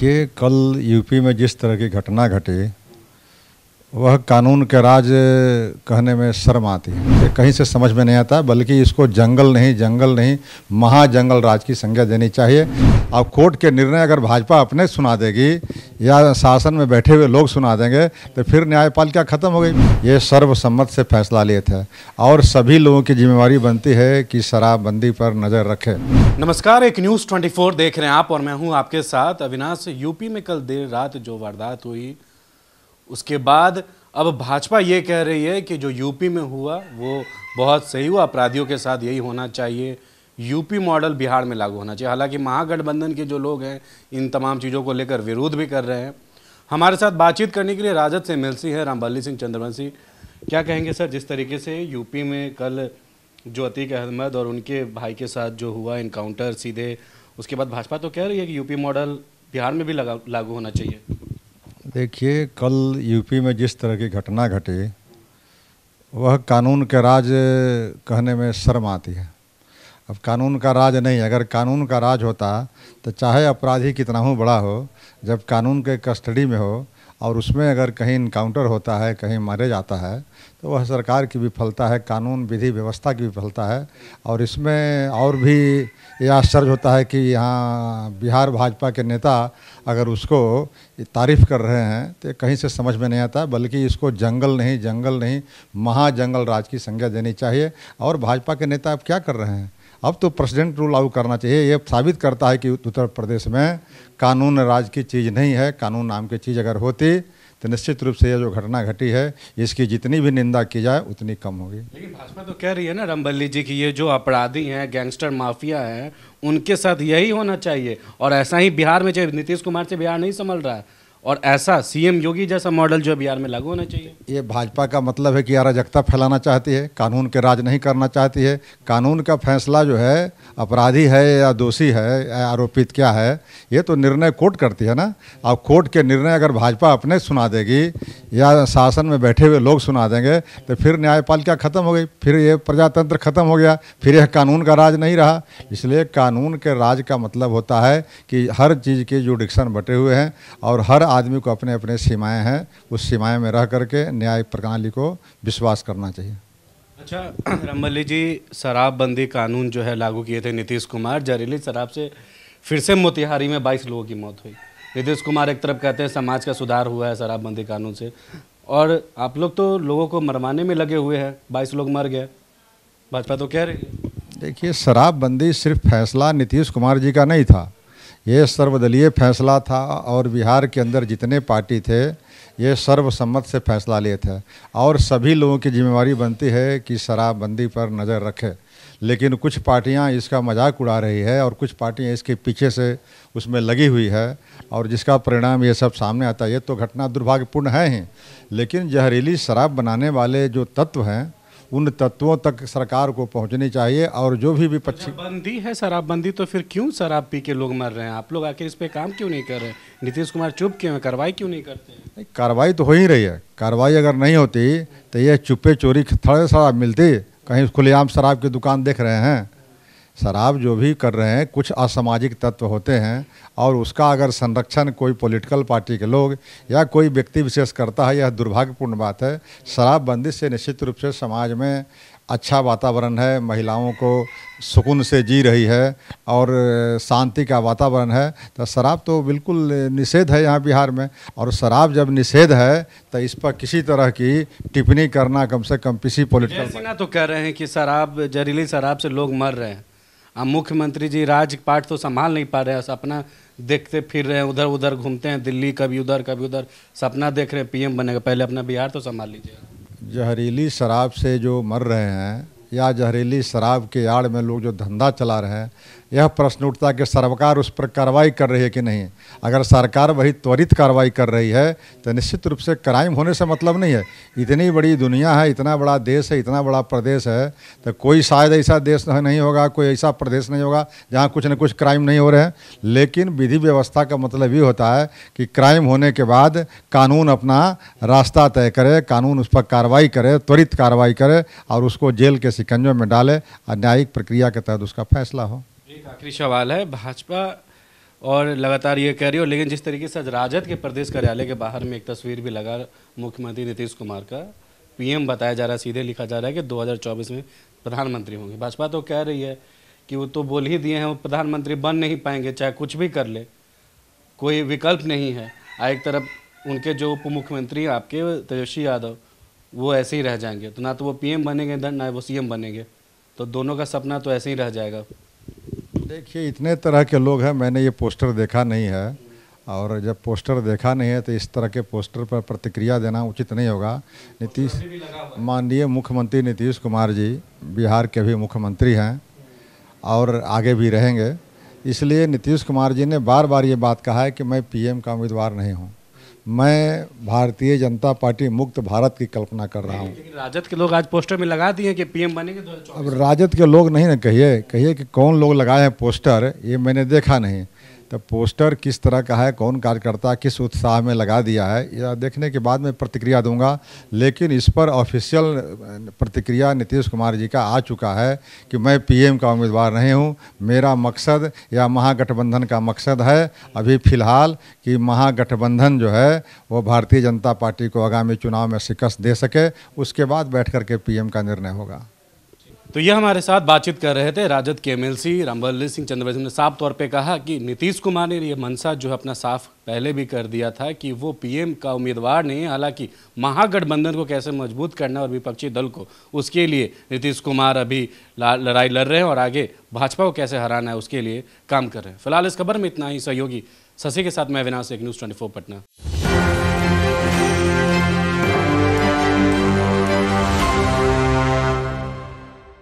देखिए, कल यूपी में जिस तरह की घटना घटी वह कानून के राज कहने में शर्म आती है। ये कहीं से समझ में नहीं आता, बल्कि इसको जंगल नहीं महाजंगल राज की संज्ञा देनी चाहिए। अब कोर्ट के निर्णय अगर भाजपा अपने सुना देगी या शासन में बैठे हुए लोग सुना देंगे तो फिर न्यायपालिका खत्म हो गई। ये सर्वसम्मत से फैसला लिए थे और सभी लोगों की जिम्मेवारी बनती है कि शराबबंदी पर नज़र रखें। नमस्कार, एक न्यूज़ 24 देख रहे हैं आप और मैं हूं आपके साथ अविनाश। यूपी में कल देर रात जो वारदात हुई उसके बाद अब भाजपा ये कह रही है कि जो यूपी में हुआ वो बहुत सही हुआ, अपराधियों के साथ यही होना चाहिए, यूपी मॉडल बिहार में लागू होना चाहिए। हालांकि महागठबंधन के जो लोग हैं इन तमाम चीज़ों को लेकर विरोध भी कर रहे हैं। हमारे साथ बातचीत करने के लिए राजद से एमएलसी हैं रामबल्ली सिंह चंद्रवंशी। क्या कहेंगे सर, जिस तरीके से यूपी में कल जो अतीक अहमद और उनके भाई के साथ जो हुआ इनकाउंटर सीधे, उसके बाद भाजपा तो कह रही है कि यूपी मॉडल बिहार में भी लागू होना चाहिए। देखिए, कल यूपी में जिस तरह की घटना घटी वह कानून के राज कहने में शर्म आती है। अब कानून का राज नहीं, अगर कानून का राज होता तो चाहे अपराधी कितना हो बड़ा हो, जब कानून के कस्टडी में हो और उसमें अगर कहीं इनकाउंटर होता है, कहीं मारे जाता है, तो वह सरकार की विफलता है, कानून विधि व्यवस्था की विफलता है। और इसमें और भी यह आश्चर्य होता है कि यहाँ बिहार भाजपा के नेता अगर उसको तारीफ़ कर रहे हैं तो कहीं से समझ में नहीं आता, बल्कि इसको जंगल नहीं महाजंगल राज की संज्ञा देनी चाहिए। और भाजपा के नेता अब क्या कर रहे हैं, अब तो प्रेसिडेंट रूल लागू करना चाहिए। ये साबित करता है कि उत्तर प्रदेश में कानून राज की चीज़ नहीं है। कानून नाम की चीज़ अगर होती तो निश्चित रूप से ये जो घटना घटी है इसकी जितनी भी निंदा की जाए उतनी कम होगी। लेकिन भाजपा तो कह रही है ना रामबल्ली जी की ये जो अपराधी हैं, गैंगस्टर माफिया हैं, उनके साथ यही होना चाहिए। और ऐसा ही बिहार में, चाहे नीतीश कुमार से बिहार नहीं संभल रहा है, और ऐसा सीएम योगी जैसा मॉडल जो बिहार में लागू होना चाहिए। ये भाजपा का मतलब है कि अराजकता फैलाना चाहती है, कानून के राज नहीं करना चाहती है। कानून का फैसला जो है अपराधी है या दोषी है या आरोपित क्या है, ये तो निर्णय कोर्ट करती है ना। अब कोर्ट के निर्णय अगर भाजपा अपने सुना देगी या शासन में बैठे हुए लोग सुना देंगे तो फिर न्यायपालिका खत्म हो गई, फिर ये प्रजातंत्र खत्म हो गया, फिर यह कानून का राज नहीं रहा। इसलिए कानून के राज का मतलब होता है कि हर चीज़ के जुडिक्शन बटे हुए हैं और हर आदमी को अपने अपने सीमाएं हैं, उस सीमाएं में रह करके न्याय प्रणाली को विश्वास करना चाहिए। अच्छा रामबल्ली जी, शराबबंदी कानून जो है लागू किए थे नीतीश कुमार, जहरीली शराब से फिर से मोतिहारी में 22 लोगों की मौत हुई। नीतीश कुमार एक तरफ कहते हैं समाज का सुधार हुआ है शराबबंदी कानून से, और आप लोग तो लोगों को मरवाने में लगे हुए हैं, 22 लोग मर गए, भाजपा तो कह रही है। देखिए, शराबबंदी सिर्फ फैसला नीतीश कुमार जी का नहीं था, ये सर्वदलीय फैसला था और बिहार के अंदर जितने पार्टी थे ये सर्वसम्मत से फैसला लिए थे और सभी लोगों की जिम्मेवारी बनती है कि शराबबंदी पर नज़र रखें। लेकिन कुछ पार्टियां इसका मजाक उड़ा रही है और कुछ पार्टियां इसके पीछे से उसमें लगी हुई है और जिसका परिणाम ये सब सामने आता है। ये तो घटना दुर्भाग्यपूर्ण है ही, लेकिन जहरीली शराब बनाने वाले जो तत्व हैं उन तत्वों तक सरकार को पहुंचनी चाहिए। और जो भी विपक्षी बंदी है शराबबंदी, तो फिर क्यों शराब पी के लोग मर रहे हैं? आप लोग आखिर इस पे काम क्यों नहीं कर रहे हैं? नीतीश कुमार चुप क्यों है, कार्रवाई क्यों नहीं करते हैं? कार्रवाई तो हो ही रही है। कार्रवाई अगर नहीं होती तो ये चुप्पे चोरी थोड़े शराब मिलती, कहीं खुलेआम शराब की दुकान देख रहे हैं। शराब जो भी कर रहे हैं कुछ असामाजिक तत्व होते हैं और उसका अगर संरक्षण कोई पॉलिटिकल पार्टी के लोग या कोई व्यक्ति विशेष करता है, यह दुर्भाग्यपूर्ण बात है। शराबबंदी से निश्चित रूप से समाज में अच्छा वातावरण है, महिलाओं को सुकून से जी रही है और शांति का वातावरण है। तो शराब तो बिल्कुल निषेध है यहाँ बिहार में, और शराब जब निषेध है तो इस पर किसी तरह की टिप्पणी करना कम से कम किसी पॉलिटिकल ना तो कह रहे हैं कि शराब, जहरीली शराब से लोग मर रहे हैं। अब मुख्यमंत्री जी राजपाट तो संभाल नहीं पा रहे हैं, सपना देखते फिर रहे हैं, उधर उधर घूमते हैं, दिल्ली कभी उधर सपना देख रहे हैं पीएम बनेगा। पहले अपना बिहार तो संभाल लीजिए। जहरीली शराब से जो मर रहे हैं या जहरीली शराब के आड़ में लोग जो धंधा चला रहे हैं, यह प्रश्न उठता कि सरकार उस पर कार्रवाई कर रही है कि नहीं। अगर सरकार वही त्वरित कार्रवाई कर रही है तो निश्चित रूप से क्राइम होने से मतलब नहीं है। इतनी बड़ी दुनिया है, इतना बड़ा देश है, इतना बड़ा प्रदेश है, तो कोई शायद ऐसा देश नहीं होगा, कोई ऐसा प्रदेश नहीं होगा जहाँ कुछ न कुछ क्राइम नहीं हो रहे हैं। लेकिन विधि व्यवस्था का मतलब ये होता है कि क्राइम होने के बाद कानून अपना रास्ता तय करे, कानून उस पर कार्रवाई करे, त्वरित कार्रवाई करे और उसको जेल के शिकंजों में डाले और न्यायिक प्रक्रिया के तहत उसका फैसला हो। एक आखिरी सवाल है, भाजपा और लगातार ये कह रही हो। लेकिन जिस तरीके से आज राजद के प्रदेश कार्यालय के बाहर में एक तस्वीर भी लगा मुख्यमंत्री नीतीश कुमार का, पीएम बताया जा रहा है, सीधे लिखा जा रहा है कि 2024 में प्रधानमंत्री होंगे। भाजपा तो कह रही है कि वो तो बोल ही दिए हैं वो प्रधानमंत्री बन नहीं पाएंगे, चाहे कुछ भी कर ले, कोई विकल्प नहीं है। एक तरफ उनके जो उप मुख्यमंत्री आपके तेजस्वी यादव, वो ऐसे ही रह जाएंगे, तो ना तो वो पीएम बनेंगे ना वो सीएम बनेंगे, तो दोनों का सपना तो ऐसे ही रह जाएगा। देखिए, इतने तरह के लोग हैं, मैंने ये पोस्टर देखा नहीं है, और जब पोस्टर देखा नहीं है तो इस तरह के पोस्टर पर प्रतिक्रिया देना उचित नहीं होगा। माननीय मुख्यमंत्री नीतीश कुमार जी बिहार के भी मुख्यमंत्री हैं और आगे भी रहेंगे, इसलिए नीतीश कुमार जी ने बार बार ये बात कहा है कि मैं पीएम का उम्मीदवार नहीं हूँ, मैं भारतीय जनता पार्टी मुक्त भारत की कल्पना कर रहा हूँ। लेकिन राजद के लोग आज पोस्टर में लगा दिए कि पीएम बनेंगे 2024। अब राजद के लोग नहीं ना कहिए कि कौन लोग लगाए हैं पोस्टर, ये मैंने देखा नहीं। तो पोस्टर किस तरह का है, कौन कार्यकर्ता किस उत्साह में लगा दिया है, यह देखने के बाद मैं प्रतिक्रिया दूंगा। लेकिन इस पर ऑफिशियल प्रतिक्रिया नीतीश कुमार जी का आ चुका है कि मैं पीएम का उम्मीदवार नहीं हूं, मेरा मकसद या महागठबंधन का मकसद है अभी फ़िलहाल कि महागठबंधन जो है वो भारतीय जनता पार्टी को आगामी चुनाव में शिकस्त दे सके, उसके बाद बैठ कर के पीएम का निर्णय होगा। तो यह हमारे साथ बातचीत कर रहे थे राजद के एमएलसी रामबलदेव सिंह चंद्रवंशी ने साफ तौर पे कहा कि नीतीश कुमार ने ये मनसा जो है अपना साफ पहले भी कर दिया था कि वो पीएम का उम्मीदवार नहीं है। हालांकि महागठबंधन को कैसे मजबूत करना और विपक्षी दल को, उसके लिए नीतीश कुमार अभी लड़ाई लड़ रहे हैं और आगे भाजपा को कैसे हराना है उसके लिए काम कर रहे हैं। फिलहाल इस खबर में इतना ही। सहयोगी शशि के साथ मैं अविनाश, एक न्यूज़ 24 पटना।